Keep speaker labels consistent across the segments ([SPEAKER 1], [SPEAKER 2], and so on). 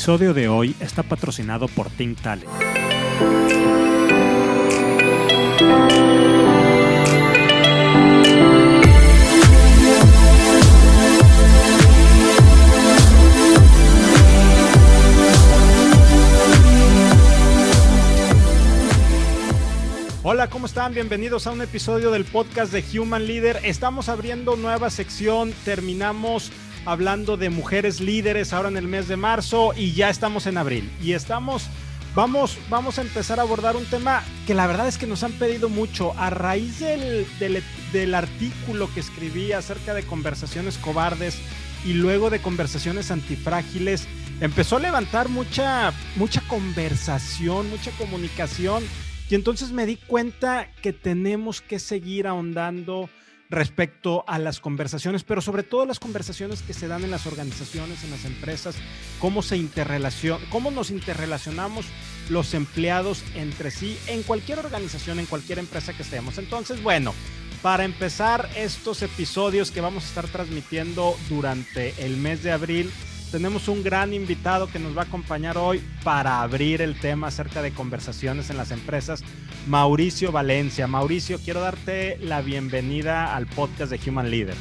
[SPEAKER 1] episodio de hoy está patrocinado por Think Talent. Hola, ¿cómo están? Bienvenidos a un episodio del podcast de Human Leader. Estamos abriendo nueva sección, terminamos hablando de mujeres líderes ahora en el mes de marzo y ya estamos en abril. Y vamos a empezar a abordar un tema que la verdad es que nos han pedido mucho. A raíz del artículo que escribí acerca de conversaciones cobardes y luego de conversaciones antifrágiles, empezó a levantar mucha conversación, mucha comunicación. Y entonces me di cuenta que tenemos que seguir ahondando respecto a las conversaciones, pero sobre todo las conversaciones que se dan en las organizaciones, en las empresas, cómo nos interrelacionamos los empleados entre sí, en cualquier organización, en cualquier empresa que estemos. Entonces, bueno, para empezar estos episodios que vamos a estar transmitiendo durante el mes de abril, tenemos un gran invitado que nos va a acompañar hoy para abrir el tema acerca de conversaciones en las empresas, Mauricio Valencia. Mauricio, quiero darte la bienvenida al podcast de Human Leader.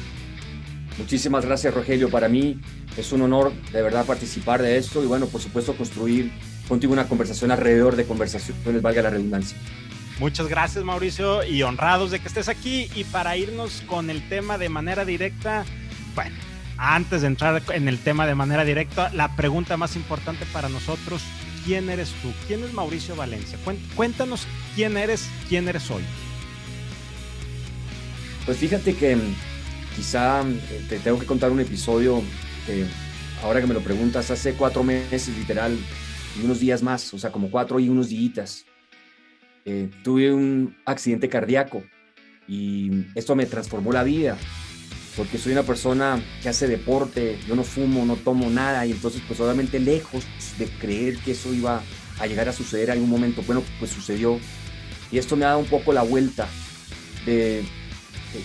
[SPEAKER 2] Muchísimas gracias, Rogelio. Para mí es un honor de verdad participar de esto y bueno, por supuesto, construir contigo una conversación alrededor de conversaciones, valga la redundancia.
[SPEAKER 1] Muchas gracias, Mauricio, y honrados de que estés aquí. Y para irnos con el tema de manera directa, bueno, antes de entrar en el tema de manera directa, la pregunta más importante para nosotros: ¿quién eres tú? ¿Quién es Mauricio Valencia? Cuéntanos quién eres hoy.
[SPEAKER 2] Pues fíjate que quizá te tengo que contar un episodio que, ahora que me lo preguntas, hace 4 meses literal y unos días más, o sea, como 4 y unos días, tuve un accidente cardíaco y esto me transformó la vida. Porque soy una persona que hace deporte, yo no fumo, no tomo nada, y entonces pues obviamente lejos de creer que eso iba a llegar a suceder en algún momento, bueno, pues sucedió. Y esto me ha dado un poco la vuelta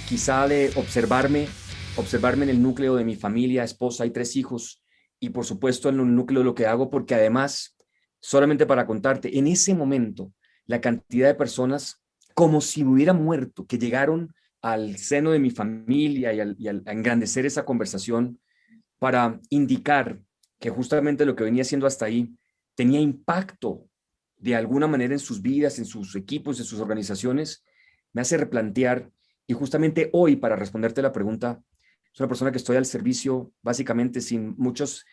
[SPEAKER 2] quizá de observarme en el núcleo de mi familia, esposa y 3 hijos, y por supuesto en el núcleo de lo que hago, porque además, solamente para contarte, en ese momento, la cantidad de personas como si hubiera muerto, que llegaron al seno de mi familia y a engrandecer esa conversación para indicar que justamente lo que venía haciendo hasta ahí tenía impacto de alguna manera en sus vidas, en sus equipos, en sus organizaciones, me hace replantear. Y justamente hoy, para responderte la pregunta, soy una persona que estoy al servicio básicamente sin muchos,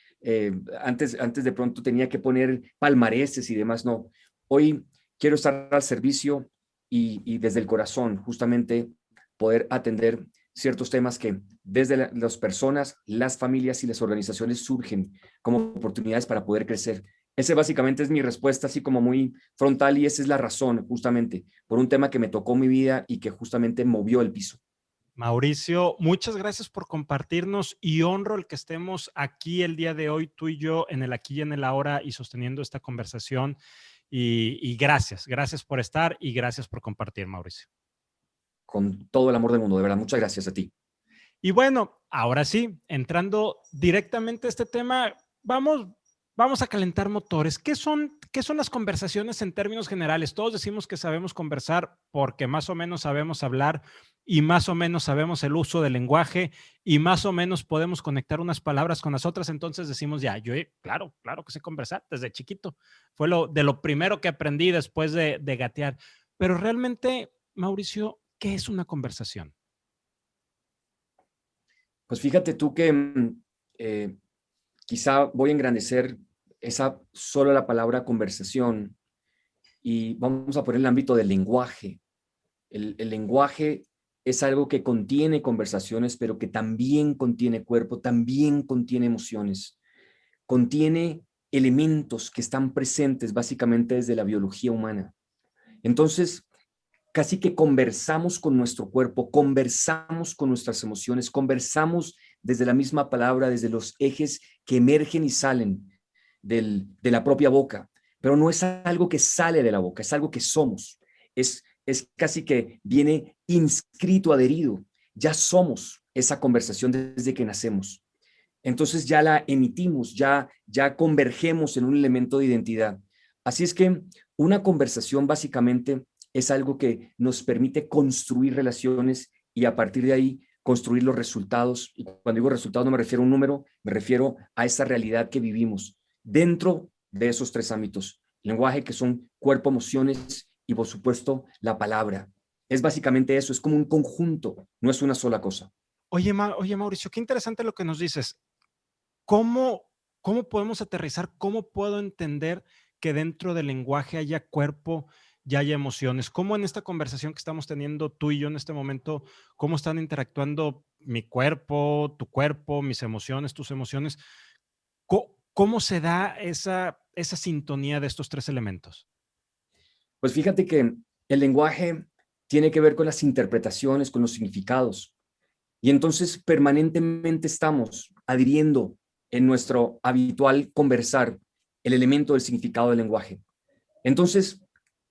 [SPEAKER 2] antes de pronto tenía que poner palmareses y demás, no. Hoy quiero estar al servicio y desde el corazón justamente poder atender ciertos temas que desde las personas, las familias y las organizaciones surgen como oportunidades para poder crecer. Ese básicamente es mi respuesta, así como muy frontal, y esa es la razón justamente por un tema que me tocó mi vida y que justamente movió el piso.
[SPEAKER 1] Mauricio, muchas gracias por compartirnos y honro el que estemos aquí el día de hoy, tú y yo, en el aquí y en el ahora y sosteniendo esta conversación. Y gracias por estar y gracias por compartir, Mauricio.
[SPEAKER 2] Con todo el amor del mundo, de verdad, muchas gracias a ti.
[SPEAKER 1] Y bueno, ahora sí, entrando directamente a este tema, vamos a calentar motores. ¿Qué son las conversaciones en términos generales? Todos decimos que sabemos conversar porque más o menos sabemos hablar y más o menos sabemos el uso del lenguaje y más o menos podemos conectar unas palabras con las otras. Entonces decimos, claro que sé conversar desde chiquito. Fue de lo primero que aprendí después de gatear. Pero realmente, Mauricio, ¿qué es una conversación?
[SPEAKER 2] Pues fíjate tú que quizá voy a engrandecer solo la palabra conversación y vamos a poner el ámbito del lenguaje. El lenguaje es algo que contiene conversaciones, pero que también contiene cuerpo, también contiene emociones, contiene elementos que están presentes básicamente desde la biología humana. Entonces, casi que conversamos con nuestro cuerpo, conversamos con nuestras emociones, conversamos desde la misma palabra, desde los ejes que emergen y salen de la propia boca, pero no es algo que sale de la boca, es algo que somos, es casi que viene inscrito, adherido, ya somos esa conversación desde que nacemos. entonces ya la emitimos, ya convergemos en un elemento de identidad. Así es que una conversación básicamente es algo que nos permite construir relaciones y a partir de ahí construir los resultados. Y cuando digo resultados no me refiero a un número, me refiero a esa realidad que vivimos dentro de esos tres ámbitos. Lenguaje, que son cuerpo, emociones y por supuesto la palabra. Es básicamente eso, es como un conjunto, no es una sola cosa.
[SPEAKER 1] Oye, Mauricio, qué interesante lo que nos dices. ¿Cómo, cómo podemos aterrizar? ¿Cómo puedo entender que dentro del lenguaje haya cuerpo y haya emociones? ¿Cómo en esta conversación que estamos teniendo tú y yo en este momento, cómo están interactuando mi cuerpo, mis emociones, tus emociones? ¿Cómo se da esa sintonía de estos tres elementos?
[SPEAKER 2] Pues fíjate que el lenguaje tiene que ver con las interpretaciones, con los significados. Y entonces permanentemente estamos adhiriendo en nuestro habitual conversar el elemento del significado del lenguaje. Entonces,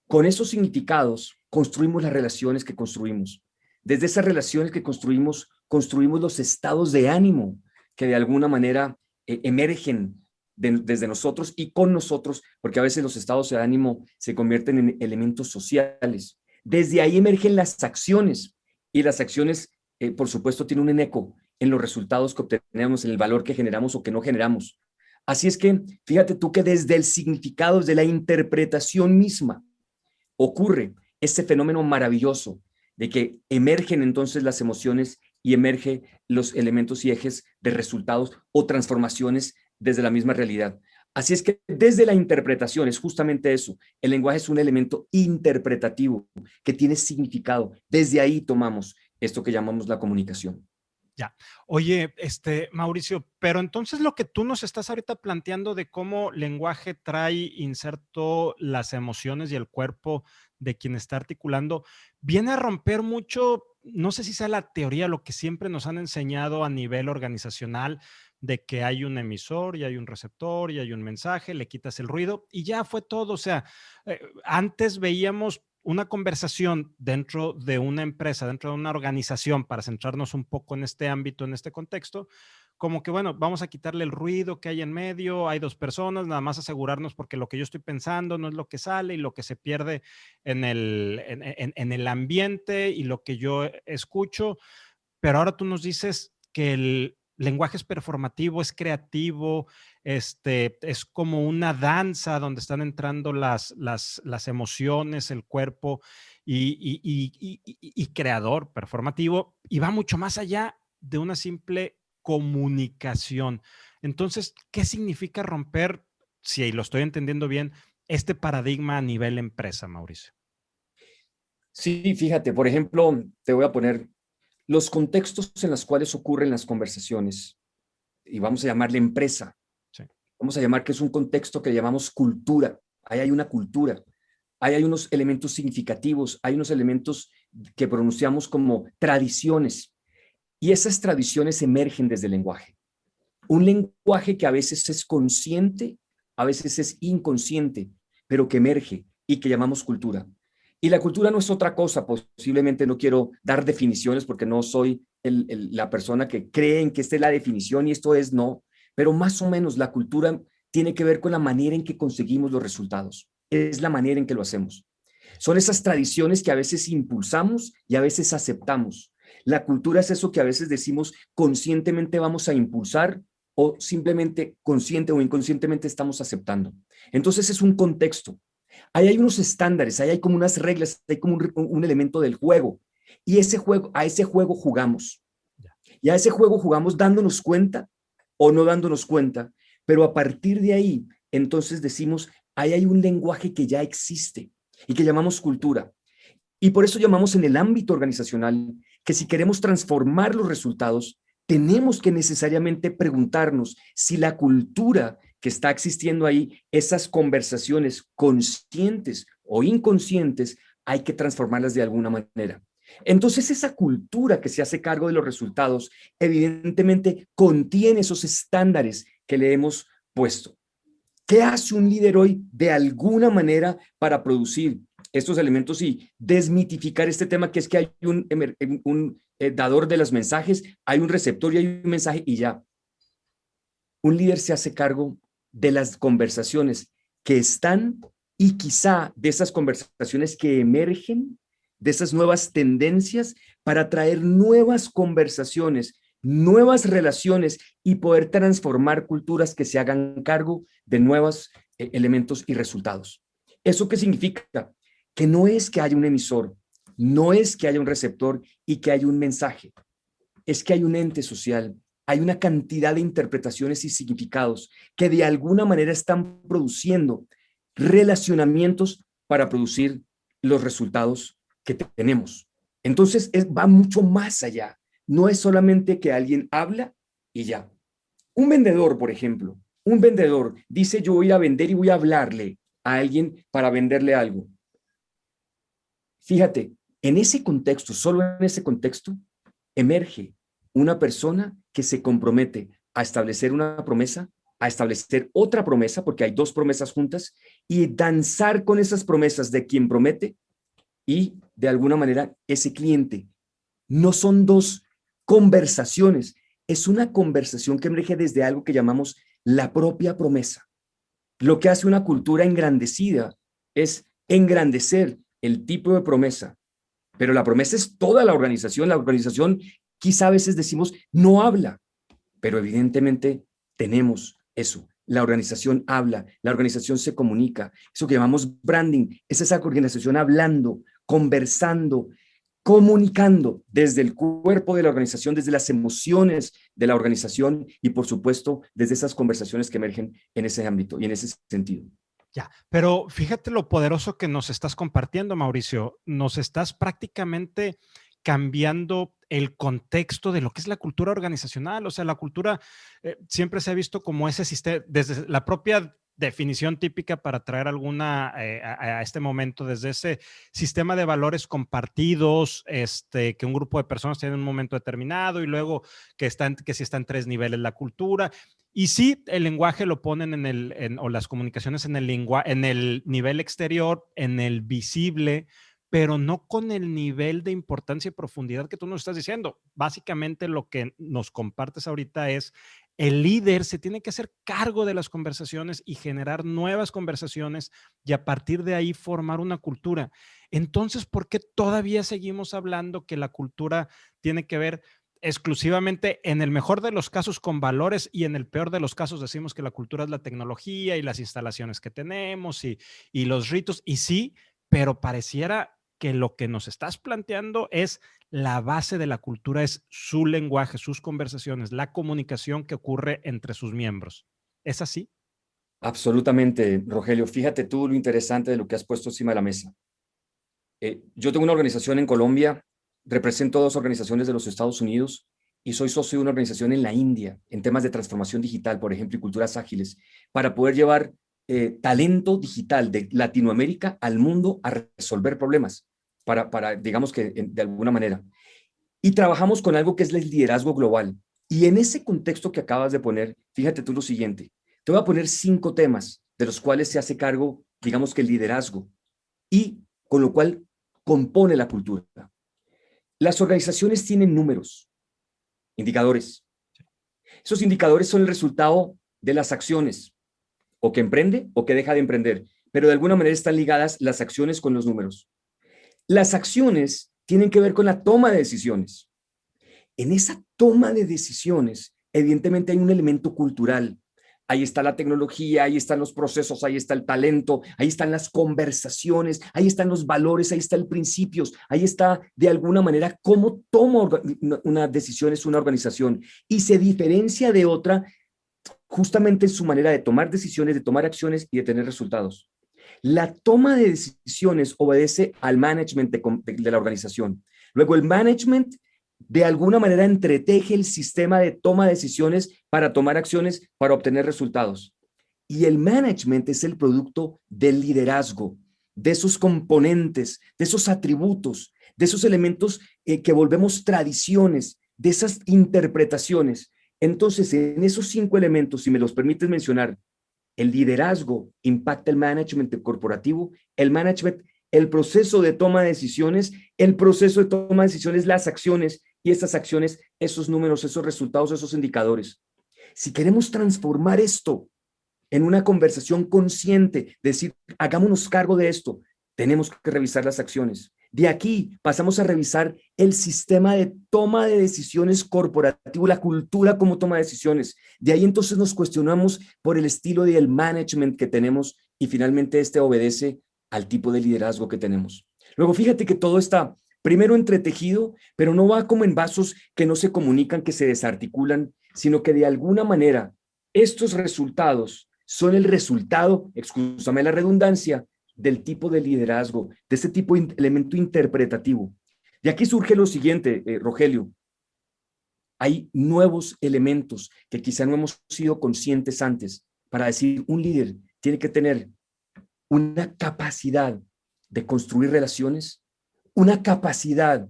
[SPEAKER 2] con esos significados construimos las relaciones que construimos. Desde esas relaciones que construimos, construimos los estados de ánimo que de alguna manera emergen desde nosotros y con nosotros, porque a veces los estados de ánimo se convierten en elementos sociales. Desde ahí emergen las acciones y las acciones, por supuesto, tienen un eco en los resultados que obtenemos, en el valor que generamos o que no generamos. Así es que fíjate tú que desde el significado, desde la interpretación misma, ocurre este fenómeno maravilloso de que emergen entonces las emociones y emergen los elementos y ejes de resultados o transformaciones desde la misma realidad. Así es que desde la interpretación es justamente eso. El lenguaje es un elemento interpretativo que tiene significado. Desde ahí tomamos esto que llamamos la comunicación.
[SPEAKER 1] Ya. Oye, Mauricio, pero entonces lo que tú nos estás ahorita planteando de cómo lenguaje trae inserto las emociones y el cuerpo de quien está articulando, viene a romper mucho, no sé si sea la teoría, lo que siempre nos han enseñado a nivel organizacional, de que hay un emisor y hay un receptor y hay un mensaje, le quitas el ruido y ya fue todo. O sea, antes veíamos una conversación dentro de una empresa, dentro de una organización, para centrarnos un poco en este ámbito, en este contexto, como que, bueno, vamos a quitarle el ruido que hay en medio, hay dos personas, nada más asegurarnos porque lo que yo estoy pensando no es lo que sale y lo que se pierde en el ambiente y lo que yo escucho, pero ahora tú nos dices que el lenguaje es performativo, es creativo, es como una danza donde están entrando las emociones, el cuerpo y creador, performativo, y va mucho más allá de una simple comunicación. Entonces, ¿qué significa romper, si lo estoy entendiendo bien, este paradigma a nivel empresa, Mauricio?
[SPEAKER 2] Sí, fíjate, por ejemplo, te voy a poner los contextos en los cuales ocurren las conversaciones y vamos a llamarle empresa.
[SPEAKER 1] Sí.
[SPEAKER 2] Vamos a llamar que es un contexto que llamamos cultura. Ahí hay una cultura. Ahí hay unos elementos significativos, hay unos elementos que pronunciamos como tradiciones. Y esas tradiciones emergen desde el lenguaje. Un lenguaje que a veces es consciente, a veces es inconsciente, pero que emerge y que llamamos cultura. Y la cultura no es otra cosa, posiblemente no quiero dar definiciones porque no soy la persona que cree en que esta es la definición y esto es no, pero más o menos la cultura tiene que ver con la manera en que conseguimos los resultados, es la manera en que lo hacemos. Son esas tradiciones que a veces impulsamos y a veces aceptamos. La cultura es eso que a veces decimos conscientemente vamos a impulsar o simplemente consciente o inconscientemente estamos aceptando. Entonces es un contexto. Ahí hay unos estándares, ahí hay como unas reglas, hay como un elemento del juego. Y a ese juego jugamos. Y a ese juego jugamos dándonos cuenta o no dándonos cuenta. Pero a partir de ahí, entonces decimos, ahí hay un lenguaje que ya existe y que llamamos cultura. Y por eso llamamos en el ámbito organizacional que si queremos transformar los resultados, tenemos que necesariamente preguntarnos si la cultura que está existiendo ahí, esas conversaciones conscientes o inconscientes, hay que transformarlas de alguna manera. Entonces, esa cultura que se hace cargo de los resultados, evidentemente contiene esos estándares que le hemos puesto. ¿Qué hace un líder hoy de alguna manera para producir estos elementos y desmitificar este tema que es que hay un dador de los mensajes, hay un receptor y hay un mensaje y ya? un líder se hace cargo de las conversaciones que están y quizá de esas conversaciones que emergen, de esas nuevas tendencias para traer nuevas conversaciones, nuevas relaciones y poder transformar culturas que se hagan cargo de nuevos elementos y resultados. ¿Eso qué significa? Que no es que haya un emisor, no es que haya un receptor y que haya un mensaje, es que hay un ente social, hay una cantidad de interpretaciones y significados que de alguna manera están produciendo relacionamientos para producir los resultados que tenemos. Entonces, va mucho más allá. No es solamente que alguien habla y ya. Un vendedor, por ejemplo, un vendedor dice yo voy a vender y voy a hablarle a alguien para venderle algo. Fíjate, en ese contexto, solo en ese contexto, emerge una persona que se compromete a establecer una promesa, a establecer otra promesa, porque hay dos promesas juntas, y danzar con esas promesas de quien promete y de alguna manera ese cliente. No son dos conversaciones, es una conversación que emerge desde algo que llamamos la propia promesa. Lo que hace una cultura engrandecida es engrandecer el tipo de promesa, pero la promesa es toda la organización. La organización quizá a veces decimos no habla, pero evidentemente tenemos eso. La organización habla, la organización se comunica. Eso que llamamos branding es esa organización hablando, conversando, comunicando desde el cuerpo de la organización, desde las emociones de la organización y por supuesto desde esas conversaciones que emergen en ese ámbito y en ese sentido.
[SPEAKER 1] Ya, pero fíjate lo poderoso que nos estás compartiendo, Mauricio. Nos estás prácticamente cambiando el contexto de lo que es la cultura organizacional. O sea, la cultura siempre se ha visto como ese sistema, desde la propia definición típica para traer alguna a este momento, desde ese sistema de valores compartidos, que un grupo de personas tiene en un momento determinado y luego que sí está en tres niveles la cultura. Y sí, el lenguaje lo ponen o las comunicaciones en el nivel exterior, en el visible, pero no con el nivel de importancia y profundidad que tú nos estás diciendo. Básicamente lo que nos compartes ahorita es el líder se tiene que hacer cargo de las conversaciones y generar nuevas conversaciones y a partir de ahí formar una cultura. Entonces, ¿por qué todavía seguimos hablando que la cultura tiene que ver exclusivamente, en el mejor de los casos, con valores y en el peor de los casos decimos que la cultura es la tecnología y las instalaciones que tenemos y los ritos? Y sí, pero pareciera que lo que nos estás planteando es la base de la cultura, es su lenguaje, sus conversaciones, la comunicación que ocurre entre sus miembros. ¿Es así?
[SPEAKER 2] Absolutamente, Rogelio. Fíjate tú lo interesante de lo que has puesto encima de la mesa. Yo tengo una organización en Colombia, represento dos organizaciones de los Estados Unidos y soy socio de una organización en la India en temas de transformación digital, por ejemplo, y culturas ágiles, para poder llevar talento digital de Latinoamérica al mundo a resolver problemas, digamos que de alguna manera. Y trabajamos con algo que es el liderazgo global. Y en ese contexto que acabas de poner, fíjate tú lo siguiente, te voy a poner 5 temas de los cuales se hace cargo, digamos que el liderazgo, y con lo cual compone la cultura. Las organizaciones tienen números, indicadores. Esos indicadores son el resultado de las acciones, o que emprende o que deja de emprender, pero de alguna manera están ligadas las acciones con los números. Las acciones tienen que ver con la toma de decisiones. En esa toma de decisiones, evidentemente hay un elemento cultural. Ahí está la tecnología, ahí están los procesos, ahí está el talento, ahí están las conversaciones, ahí están los valores, ahí están los principios, ahí está de alguna manera cómo toma una decisión es una organización y se diferencia de otra justamente en su manera de tomar decisiones, de tomar acciones y de tener resultados. La toma de decisiones obedece al management de la organización. Luego el management de alguna manera entreteje el sistema de toma de decisiones para tomar acciones, para obtener resultados. Y el management es el producto del liderazgo, de esos componentes, de esos atributos, de esos elementos que volvemos tradiciones, de esas interpretaciones. Entonces, en esos 5 elementos, si me los permites mencionar, el liderazgo impacta el management corporativo, el management, el proceso de toma de decisiones, el proceso de toma de decisiones, las acciones y estas acciones, esos números, esos resultados, esos indicadores. Si queremos transformar esto en una conversación consciente, decir, hagámonos cargo de esto, tenemos que revisar las acciones. De aquí pasamos a revisar el sistema de toma de decisiones corporativo, la cultura como toma de decisiones. De ahí entonces nos cuestionamos por el estilo del management que tenemos y finalmente este obedece al tipo de liderazgo que tenemos. Luego fíjate que todo está primero entretejido, pero no va como en vasos que no se comunican, que se desarticulan, sino que de alguna manera estos resultados son el resultado, excúsame la redundancia, del tipo de liderazgo, de este tipo de elemento interpretativo. De aquí surge lo siguiente, Rogelio. Hay nuevos elementos que quizá no hemos sido conscientes antes para decir un líder tiene que tener una capacidad de construir relaciones, una capacidad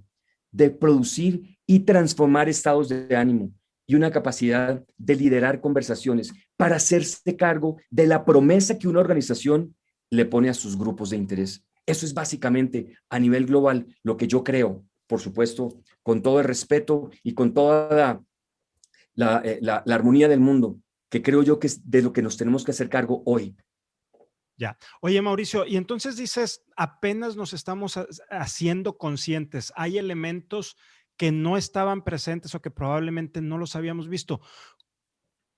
[SPEAKER 2] de producir y transformar estados de ánimo y una capacidad de liderar conversaciones para hacerse cargo de la promesa que una organización le pone a sus grupos de interés. Eso es básicamente a nivel global lo que yo creo, por supuesto, con todo el respeto y con toda la armonía del mundo, que creo yo que es de lo que nos tenemos que hacer cargo hoy.
[SPEAKER 1] Ya. Oye, Mauricio, y entonces dices, apenas nos estamos haciendo conscientes. Hay elementos que no estaban presentes o que probablemente no los habíamos visto.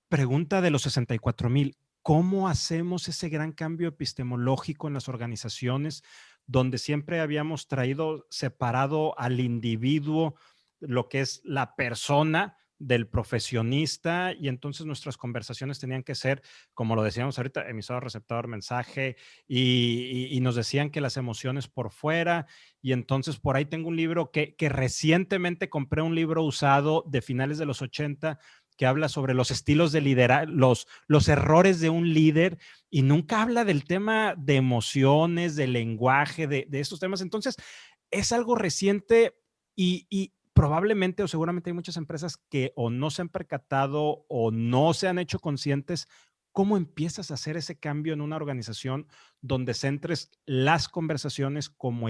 [SPEAKER 1] Pregunta de los 64,000. ¿Cómo hacemos ese gran cambio epistemológico en las organizaciones donde siempre habíamos traído separado al individuo, lo que es la persona del profesionista, y entonces nuestras conversaciones tenían que ser, como lo decíamos ahorita, emisor, receptor, mensaje, y nos decían que las emociones por fuera, y entonces por ahí tengo un libro que recientemente compré, un libro usado de finales de los 80 que habla sobre los estilos de liderar, los errores de un líder, y nunca habla del tema de emociones, del lenguaje, de estos temas. Entonces, es algo reciente y probablemente o seguramente hay muchas empresas que o no se han percatado o no se han hecho conscientes. ¿Cómo empiezas a hacer ese cambio en una organización donde centres las conversaciones como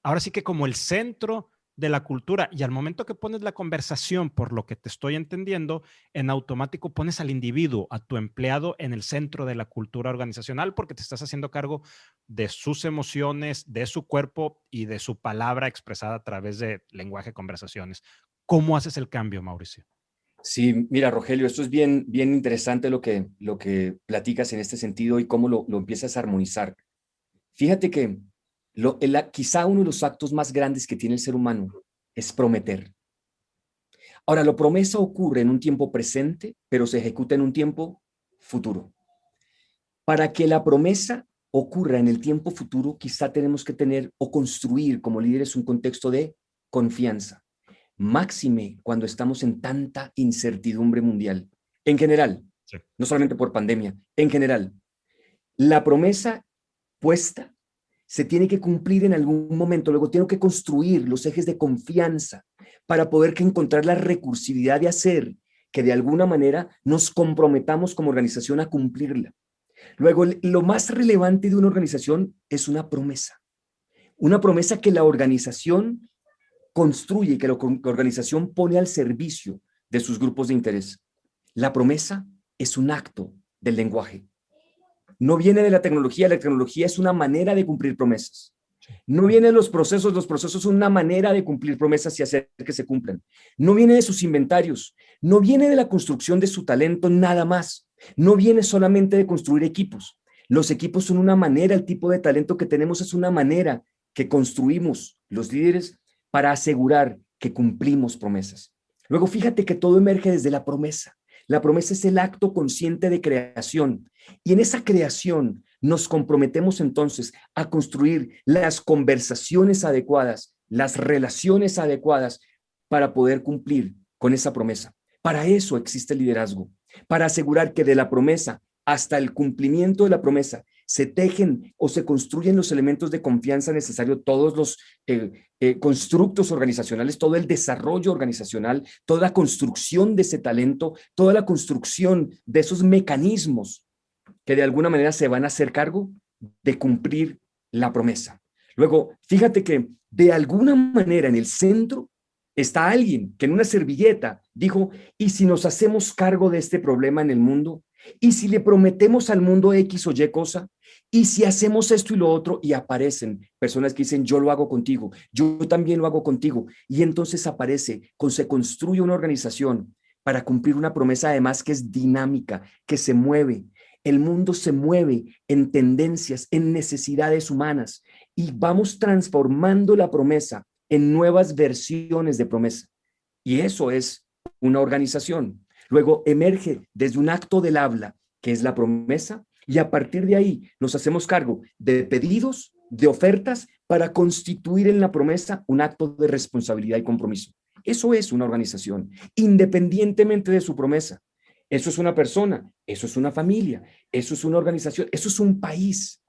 [SPEAKER 1] ahora sí que como el centro de la cultura? Y al momento que pones la conversación, por lo que te estoy entendiendo, en automático pones al individuo, a tu empleado en el centro de la cultura organizacional, porque te estás haciendo cargo de sus emociones, de su cuerpo y de su palabra expresada a través de lenguaje, conversaciones. ¿Cómo haces el cambio, Mauricio?
[SPEAKER 2] Sí, mira, Rogelio, esto es bien, bien interesante lo que platicas en este sentido y cómo lo empiezas a armonizar. Fíjate que quizá uno de los actos más grandes que tiene el ser humano es prometer. Ahora, la promesa ocurre en un tiempo presente, pero se ejecuta en un tiempo futuro. Para que la promesa ocurra en el tiempo futuro, quizá tenemos que tener o construir como líderes un contexto de confianza. Máxime cuando estamos en tanta incertidumbre mundial. En general, sí, no solamente por pandemia, en general, la promesa puesta se tiene que cumplir en algún momento. Luego tengo que construir los ejes de confianza para poder encontrar la recursividad de hacer que de alguna manera nos comprometamos como organización a cumplirla. Luego, lo más relevante de una organización es una promesa que la organización construye, que la organización pone al servicio de sus grupos de interés. La promesa es un acto del lenguaje. No viene de la tecnología es una manera de cumplir promesas. No viene de los procesos son una manera de cumplir promesas y hacer que se cumplan. No viene de sus inventarios, no viene de la construcción de su talento nada más. No viene solamente de construir equipos. Los equipos son una manera, el tipo de talento que tenemos es una manera que construimos los líderes para asegurar que cumplimos promesas. Luego fíjate que todo emerge desde la promesa. La promesa es el acto consciente de creación y en esa creación nos comprometemos entonces a construir las conversaciones adecuadas, las relaciones adecuadas para poder cumplir con esa promesa. Para eso existe el liderazgo, para asegurar que de la promesa hasta el cumplimiento de la promesa se tejen o se construyen los elementos de confianza necesarios, todos los constructos organizacionales, todo el desarrollo organizacional, toda la construcción de ese talento, toda la construcción de esos mecanismos que de alguna manera se van a hacer cargo de cumplir la promesa. Luego, fíjate que de alguna manera en el centro Está alguien que en una servilleta dijo, ¿y si nos hacemos cargo de este problema en el mundo? ¿Y si le prometemos al mundo X o Y cosa? ¿Y si hacemos esto y lo otro? Y aparecen personas que dicen, yo lo hago contigo, yo también lo hago contigo. Y entonces se construye una organización para cumplir una promesa además que es dinámica, que se mueve. El mundo se mueve en tendencias, en necesidades humanas y vamos transformando la promesa en nuevas versiones de promesa. Y eso es una organización. Luego emerge desde un acto del habla, que es la promesa, y a partir de ahí nos hacemos cargo de pedidos, de ofertas, para constituir en la promesa un acto de responsabilidad y compromiso. Eso es una organización, independientemente de su promesa. Eso es una persona, eso es una familia, eso es una organización, eso es un país.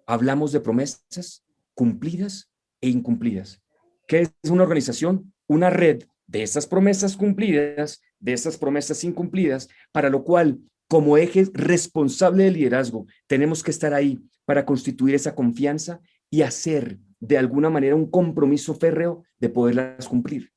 [SPEAKER 2] Hablamos de promesas cumplidas e incumplidas. ¿Qué es una organización? Una red de esas promesas cumplidas, de esas promesas incumplidas, para lo cual, como eje responsable del liderazgo, tenemos que estar ahí para constituir esa confianza y hacer de alguna manera un compromiso férreo de poderlas cumplir.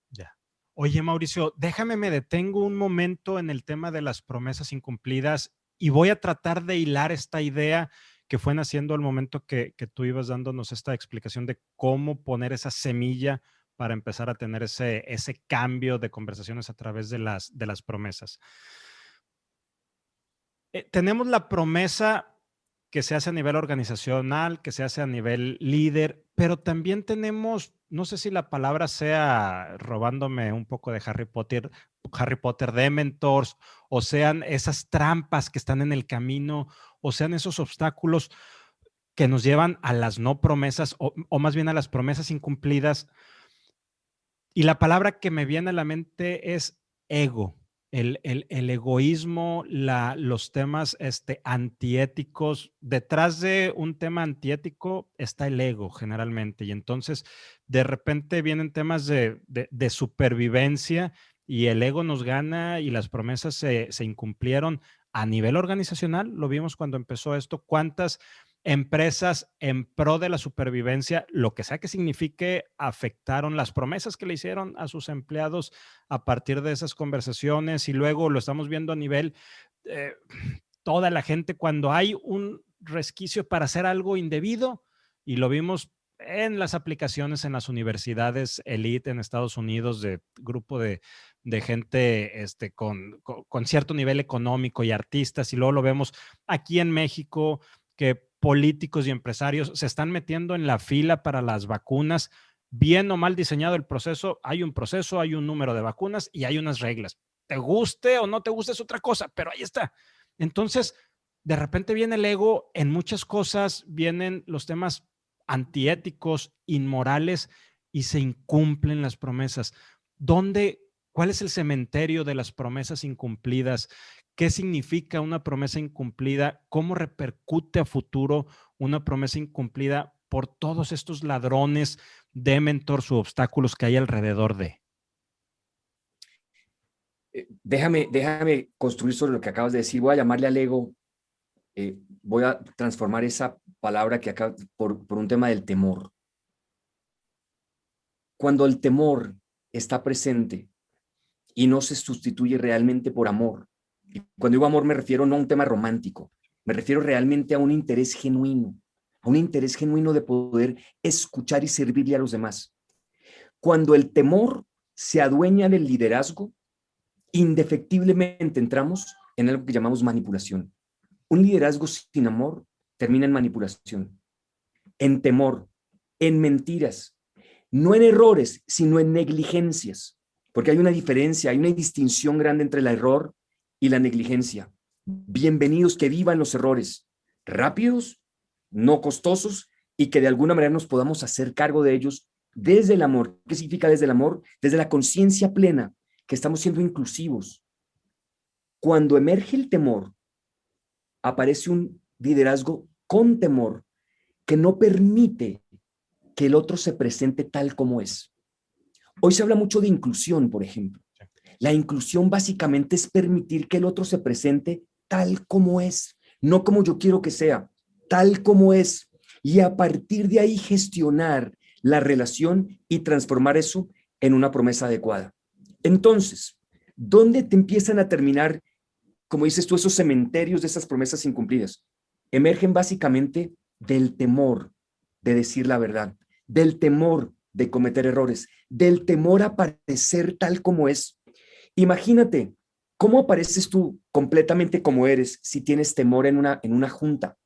[SPEAKER 1] Ya. Oye, Mauricio, me detengo un momento en el tema de las promesas incumplidas y voy a tratar de hilar esta idea que fue naciendo al momento que tú ibas dándonos esta explicación de cómo poner esa semilla para empezar a tener ese cambio de conversaciones a través de las promesas. Tenemos la promesa que se hace a nivel organizacional, que se hace a nivel líder, pero también tenemos, no sé si la palabra sea robándome un poco de Harry Potter de mentors, o sean esas trampas que están en el camino, o sean esos obstáculos que nos llevan a las no promesas, o más bien a las promesas incumplidas. Y la palabra que me viene a la mente es ego. El egoísmo, los temas antiéticos. Detrás de un tema antiético está el ego generalmente. Y entonces de repente vienen temas de supervivencia y el ego nos gana y las promesas se incumplieron a nivel organizacional. Lo vimos cuando empezó esto. ¿Cuántas empresas en pro de la supervivencia, lo que sea que signifique, afectaron las promesas que le hicieron a sus empleados a partir de esas conversaciones? Y luego lo estamos viendo a nivel, toda la gente, cuando hay un resquicio para hacer algo indebido, y lo vimos en las aplicaciones en las universidades elite en Estados Unidos, de grupo de gente con cierto nivel económico y artistas, y luego lo vemos aquí en México, que políticos y empresarios se están metiendo en la fila para las vacunas. Bien o mal diseñado el proceso, hay un número de vacunas y hay unas reglas. Te guste o no te guste es otra cosa, pero ahí está. Entonces, de repente viene el ego en muchas cosas, vienen los temas antiéticos, inmorales, y se incumplen las promesas. ¿Cuál es el cementerio de las promesas incumplidas? ¿Qué significa una promesa incumplida? ¿Cómo repercute a futuro una promesa incumplida por todos estos ladrones de mentors u obstáculos que hay alrededor de?
[SPEAKER 2] Déjame construir sobre lo que acabas de decir. Voy a llamarle al ego, voy a transformar esa palabra que acá por un tema del temor. Cuando el temor está presente y no se sustituye realmente por amor, y cuando digo amor me refiero no a un tema romántico, me refiero realmente a un interés genuino de poder escuchar y servirle a los demás. Cuando el temor se adueña del liderazgo, indefectiblemente entramos en algo que llamamos manipulación. Un liderazgo sin amor termina en manipulación, en temor, en mentiras, no en errores, sino en negligencias, porque hay una diferencia, hay una distinción grande entre el error y la negligencia. Bienvenidos, que vivan los errores, rápidos, no costosos, y que de alguna manera nos podamos hacer cargo de ellos desde el amor. ¿Qué significa desde el amor? Desde la conciencia plena, que estamos siendo inclusivos. Cuando emerge el temor, aparece un liderazgo con temor que no permite que el otro se presente tal como es. Hoy se habla mucho de inclusión, por ejemplo. La inclusión básicamente es permitir que el otro se presente tal como es, no como yo quiero que sea, tal como es. Y a partir de ahí gestionar la relación y transformar eso en una promesa adecuada. Entonces, ¿dónde te empiezan a terminar, como dices tú, esos cementerios de esas promesas incumplidas? Emergen básicamente del temor de decir la verdad, del temor de cometer errores, del temor a parecer tal como es. Imagínate, ¿cómo apareces tú completamente como eres si tienes temor en una junta?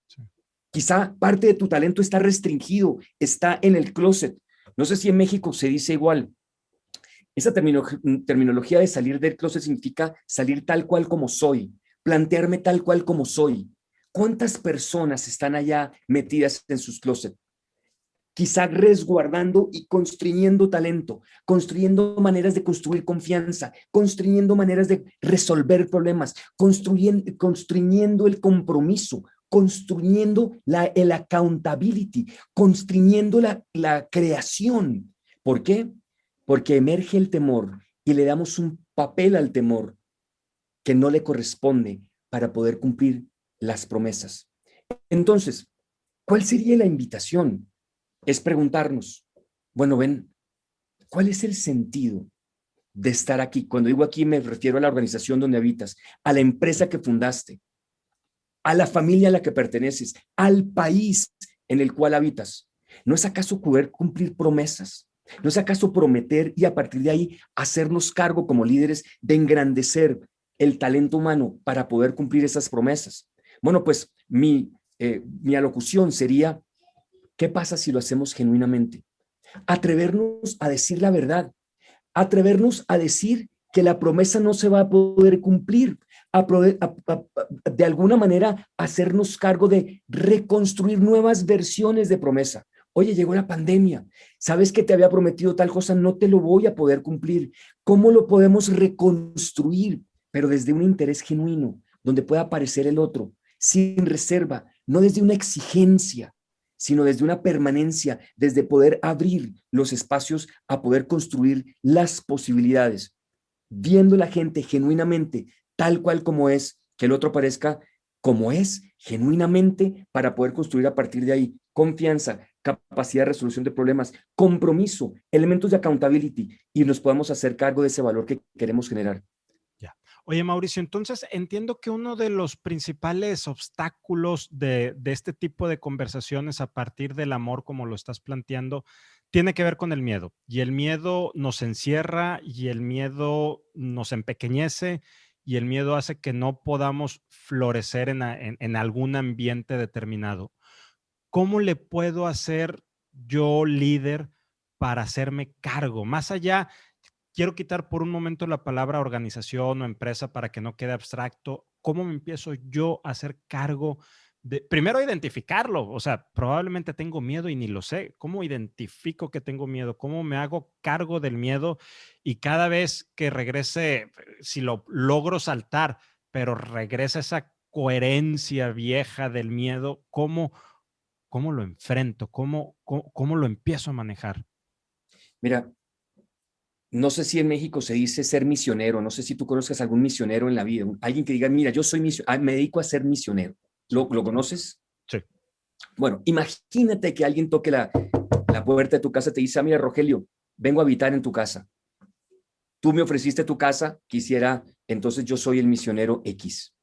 [SPEAKER 1] Sí.
[SPEAKER 2] Quizá parte de tu talento está restringido, está en el closet. No sé si en México se dice igual. Esa terminología de salir del closet significa salir tal cual como soy, plantearme tal cual como soy. ¿Cuántas personas están allá metidas en sus closets? Quizá resguardando y construyendo talento, construyendo maneras de construir confianza, construyendo maneras de resolver problemas, construyendo el compromiso, construyendo el accountability, construyendo la creación. ¿Por qué? Porque emerge el temor y le damos un papel al temor que no le corresponde para poder cumplir las promesas. Entonces, ¿cuál sería la invitación? Es preguntarnos, bueno, ven, ¿cuál es el sentido de estar aquí? Cuando digo aquí me refiero a la organización donde habitas, a la empresa que fundaste, a la familia a la que perteneces, al país en el cual habitas. ¿No es acaso poder cumplir promesas? ¿No es acaso prometer y a partir de ahí hacernos cargo como líderes de engrandecer el talento humano para poder cumplir esas promesas? Bueno, pues mi alocución sería, ¿qué pasa si lo hacemos genuinamente? Atrevernos a decir la verdad, atrevernos a decir que la promesa no se va a poder cumplir, de alguna manera hacernos cargo de reconstruir nuevas versiones de promesa. Oye, llegó la pandemia, sabes que te había prometido tal cosa, no te lo voy a poder cumplir. ¿Cómo lo podemos reconstruir? Pero desde un interés genuino, donde pueda aparecer el otro, sin reserva, no desde una exigencia, sino desde una permanencia, desde poder abrir los espacios a poder construir las posibilidades, viendo la gente genuinamente, tal cual como es, que el otro parezca como es, genuinamente, para poder construir a partir de ahí confianza, capacidad de resolución de problemas, compromiso, elementos de accountability, y nos podamos hacer cargo de ese valor que queremos generar.
[SPEAKER 1] Ya. Oye, Mauricio, entonces entiendo que uno de los principales obstáculos de este tipo de conversaciones a partir del amor, como lo estás planteando, tiene que ver con el miedo. Y el miedo nos encierra y el miedo nos empequeñece y el miedo hace que no podamos florecer en algún ambiente determinado. ¿Cómo le puedo hacer yo líder para hacerme cargo? Más allá, quiero quitar por un momento la palabra organización o empresa para que no quede abstracto. ¿Cómo me empiezo yo a hacer cargo de, primero identificarlo? O sea, probablemente tengo miedo y ni lo sé. ¿Cómo identifico que tengo miedo? ¿Cómo me hago cargo del miedo? Y cada vez que regrese, si lo logro saltar, pero regresa esa coherencia vieja del miedo, ¿cómo lo enfrento? ¿Cómo lo empiezo a manejar?
[SPEAKER 2] Mira, no sé si en México se dice ser misionero, no sé si tú conozcas algún misionero en la vida, alguien que diga, mira, yo soy misionero, me dedico a ser misionero. ¿Lo conoces?
[SPEAKER 1] Sí.
[SPEAKER 2] Bueno, imagínate que alguien toque la puerta de tu casa y te dice, mira, Rogelio, vengo a habitar en tu casa. Tú me ofreciste tu casa, quisiera, entonces yo soy el misionero X.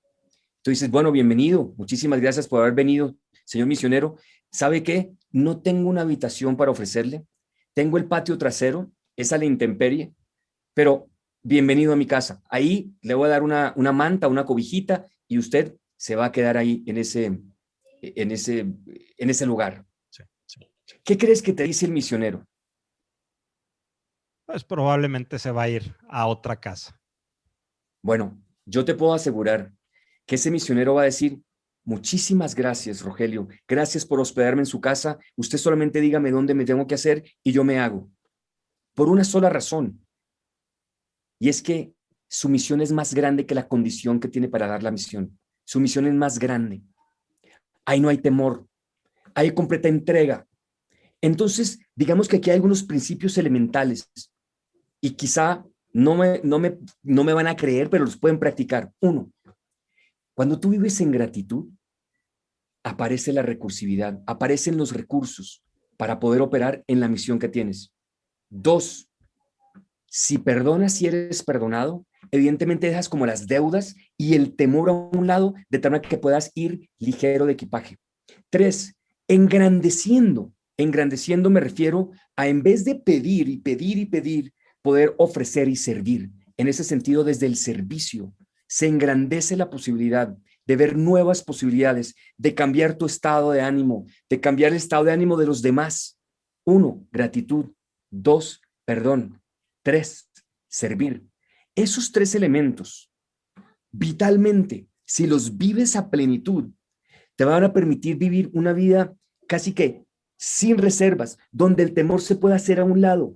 [SPEAKER 2] Tú dices, bueno, bienvenido, muchísimas gracias por haber venido, señor misionero. ¿Sabe qué? No tengo una habitación para ofrecerle, tengo el patio trasero, es a la intemperie, pero bienvenido a mi casa. Ahí le voy a dar una manta, una cobijita, y usted se va a quedar ahí en ese lugar.
[SPEAKER 1] Sí, sí.
[SPEAKER 2] ¿Qué crees que te dice el misionero?
[SPEAKER 1] Pues probablemente se va a ir a otra casa.
[SPEAKER 2] Bueno, yo te puedo asegurar que ese misionero va a decir, muchísimas gracias, Rogelio, gracias por hospedarme en su casa, usted solamente dígame dónde me tengo que hacer y yo me hago. Por una sola razón, y es que su misión es más grande que la condición que tiene para dar la misión. Su misión es más grande. Ahí no hay temor, hay completa entrega. Entonces, digamos que aquí hay algunos principios elementales y quizá no me van a creer, pero los pueden practicar. Uno, cuando tú vives en gratitud, aparece la recursividad, aparecen los recursos para poder operar en la misión que tienes. Dos, Si perdonas y eres perdonado, evidentemente dejas como las deudas y el temor a un lado, de tal manera que puedas ir ligero de equipaje. 3, engrandeciendo. Engrandeciendo me refiero a, en vez de pedir y pedir y pedir, poder ofrecer y servir. En ese sentido, desde el servicio, se engrandece la posibilidad de ver nuevas posibilidades, de cambiar tu estado de ánimo, de cambiar el estado de ánimo de los demás. 1, gratitud. 2, perdón. 3, servir. Esos 3 elementos, vitalmente, si los vives a plenitud, te van a permitir vivir una vida casi que sin reservas, donde el temor se pueda hacer a un lado.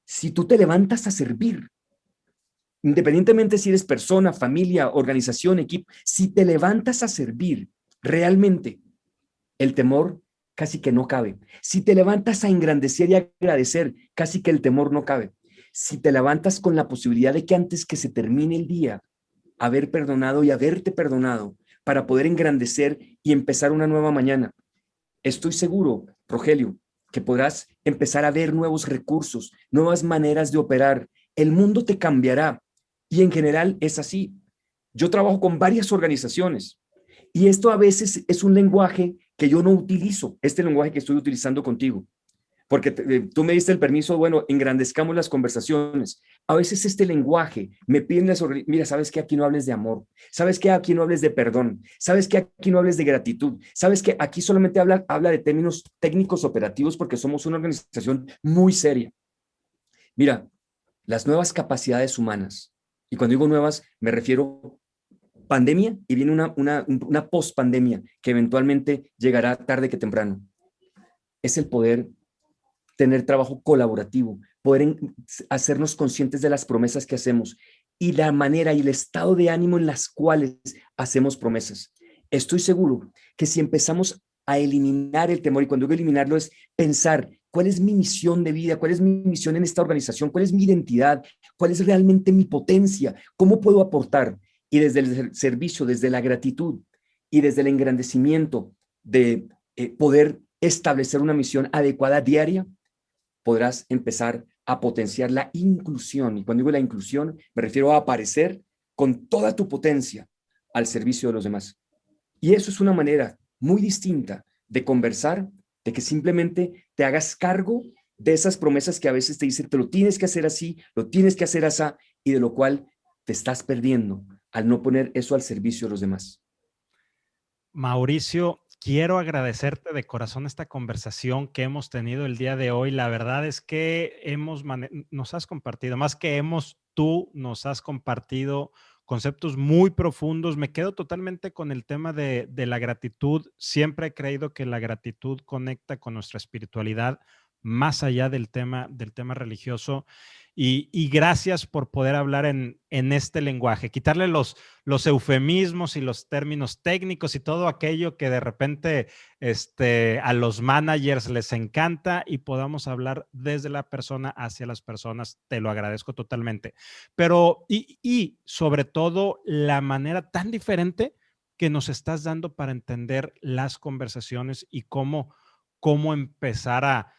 [SPEAKER 2] Si tú te levantas a servir, independientemente si eres persona, familia, organización, equipo, si te levantas a servir, realmente el temor casi que no cabe. Si te levantas a engrandecer y agradecer, casi que el temor no cabe. Si te levantas con la posibilidad de que antes que se termine el día, haber perdonado y haberte perdonado para poder engrandecer y empezar una nueva mañana, estoy seguro, Rogelio, que podrás empezar a ver nuevos recursos, nuevas maneras de operar. El mundo te cambiará y en general es así. Yo trabajo con varias organizaciones y esto a veces es un lenguaje que yo no utilizo, este lenguaje que estoy utilizando contigo, porque tú me diste el permiso, bueno, engrandezcamos las conversaciones. A veces este lenguaje me piden, mira, ¿sabes qué? Aquí no hables de amor. ¿Sabes qué? Aquí no hables de perdón. ¿Sabes qué? Aquí no hables de gratitud. ¿Sabes qué? Aquí solamente habla de términos técnicos operativos porque somos una organización muy seria. Mira, las nuevas capacidades humanas, y cuando digo nuevas, me refiero pandemia y viene una post-pandemia que eventualmente llegará tarde que temprano. Es el poder tener trabajo colaborativo, poder hacernos conscientes de las promesas que hacemos y la manera y el estado de ánimo en las cuales hacemos promesas. Estoy seguro que si empezamos a eliminar el temor, y cuando digo eliminarlo es pensar cuál es mi misión de vida, cuál es mi misión en esta organización, cuál es mi identidad, cuál es realmente mi potencia, cómo puedo aportar, y desde el servicio, desde la gratitud y desde el engrandecimiento de poder establecer una misión adecuada diaria, podrás empezar a potenciar la inclusión. Y cuando digo la inclusión, me refiero a aparecer con toda tu potencia al servicio de los demás. Y eso es una manera muy distinta de conversar, de que simplemente te hagas cargo de esas promesas que a veces te dicen, te lo tienes que hacer así, lo tienes que hacer así, y de lo cual te estás perdiendo al no poner eso al servicio de los demás.
[SPEAKER 1] Mauricio, quiero agradecerte de corazón esta conversación que hemos tenido el día de hoy. La verdad es que nos has compartido, más que tú nos has compartido conceptos muy profundos. Me quedo totalmente con el tema de la gratitud. Siempre he creído que la gratitud conecta con nuestra espiritualidad más allá del tema religioso. Y gracias por poder hablar en este lenguaje, quitarle los eufemismos y los términos técnicos y todo aquello que de repente a los managers les encanta, y podamos hablar desde la persona hacia las personas. Te lo agradezco totalmente. Pero, y sobre todo, la manera tan diferente que nos estás dando para entender las conversaciones y cómo empezar a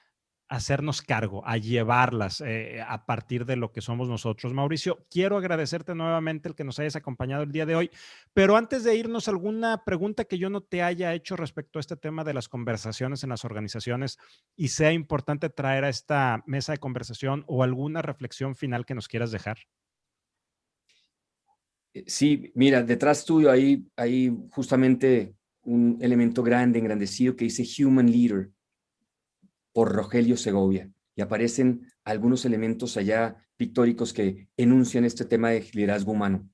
[SPEAKER 1] hacernos cargo, a llevarlas a partir de lo que somos nosotros. Mauricio, quiero agradecerte nuevamente el que nos hayas acompañado el día de hoy, pero antes de irnos, ¿alguna pregunta que yo no te haya hecho respecto a este tema de las conversaciones en las organizaciones y sea importante traer a esta mesa de conversación, o alguna reflexión final que nos quieras dejar?
[SPEAKER 2] Sí, mira, detrás tuyo hay justamente un elemento grande, engrandecido, que dice Human Leader, por Rogelio Segovia, y aparecen algunos elementos allá pictóricos que enuncian este tema de liderazgo humano.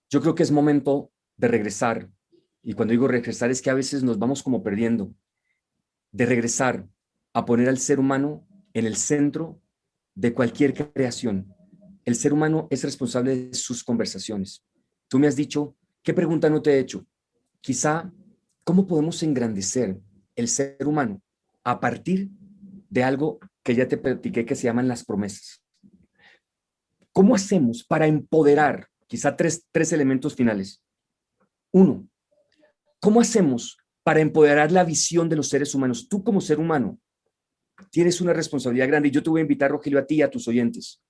[SPEAKER 2] Yo creo que es momento de regresar, y cuando digo regresar es que a veces nos vamos como perdiendo, de regresar a poner al ser humano en el centro de cualquier creación. El ser humano es responsable de sus conversaciones. Tú me has dicho, ¿qué pregunta no te he hecho? Quizá, ¿cómo podemos engrandecer el ser humano a partir de algo que ya te platiqué que se llaman las promesas? ¿Cómo hacemos para empoderar? Quizá tres elementos finales. Uno, ¿cómo hacemos para empoderar la visión de los seres humanos? Tú como ser humano, tienes una responsabilidad grande y yo te voy a invitar, Rogelio, a ti y a tus oyentes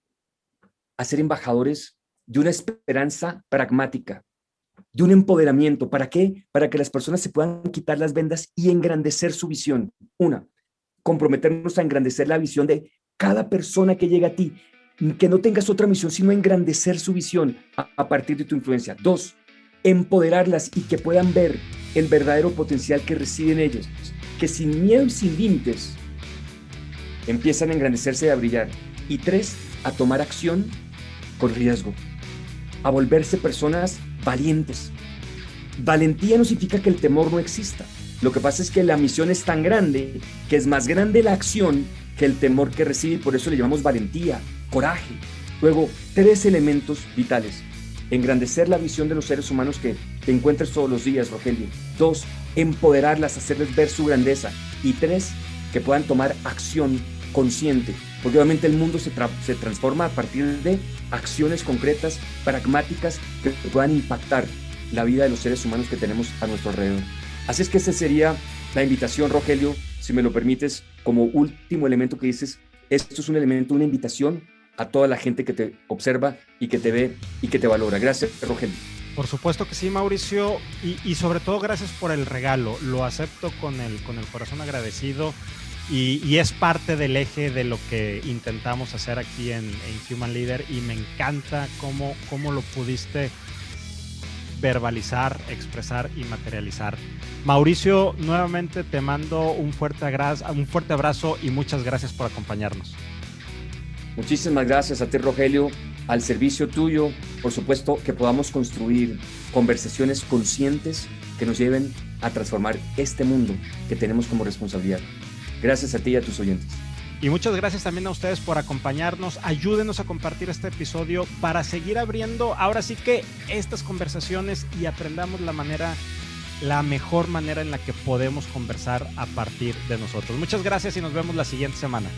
[SPEAKER 2] a ser embajadores de una esperanza pragmática, de un empoderamiento. ¿Para qué? Para que las personas se puedan quitar las vendas y engrandecer su visión. Una, comprometernos a engrandecer la visión de cada persona que llega a ti, que no tengas otra misión sino engrandecer su visión a partir de tu influencia. Dos, empoderarlas y que puedan ver el verdadero potencial que reside en ellos, que sin miedo y sin límites empiezan a engrandecerse y a brillar. Y tres, a tomar acción con riesgo, a volverse personas valientes. Valentía no significa que el temor no exista. Lo que pasa es que la misión es tan grande que es más grande la acción que el temor que recibe, y por eso le llamamos valentía, coraje. Luego, 3 elementos vitales: engrandecer la visión de los seres humanos que te encuentres todos los días, Rogelio. 2, empoderarlas, hacerles ver su grandeza. Y 3, que puedan tomar acción consciente, porque obviamente el mundo se transforma a partir de acciones concretas, pragmáticas, que puedan impactar la vida de los seres humanos que tenemos a nuestro alrededor. Así es que esa sería la invitación, Rogelio, si me lo permites, como último elemento que dices. Esto es un elemento, una invitación a toda la gente que te observa y que te ve y que te valora. Gracias, Rogelio.
[SPEAKER 1] Por supuesto que sí, Mauricio, y sobre todo gracias por el regalo. Lo acepto con el corazón agradecido y es parte del eje de lo que intentamos hacer aquí en Human Leader, y me encanta cómo lo pudiste verbalizar, expresar y materializar. Mauricio, nuevamente te mando un fuerte abrazo y muchas gracias por acompañarnos.
[SPEAKER 2] Muchísimas gracias a ti, Rogelio, al servicio tuyo. Por supuesto, que podamos construir conversaciones conscientes que nos lleven a transformar este mundo que tenemos como responsabilidad. Gracias a ti y a tus oyentes.
[SPEAKER 1] Y muchas gracias también a ustedes por acompañarnos. Ayúdenos a compartir este episodio para seguir abriendo ahora sí que estas conversaciones y aprendamos la mejor manera en la que podemos conversar a partir de nosotros. Muchas gracias y nos vemos la siguiente semana.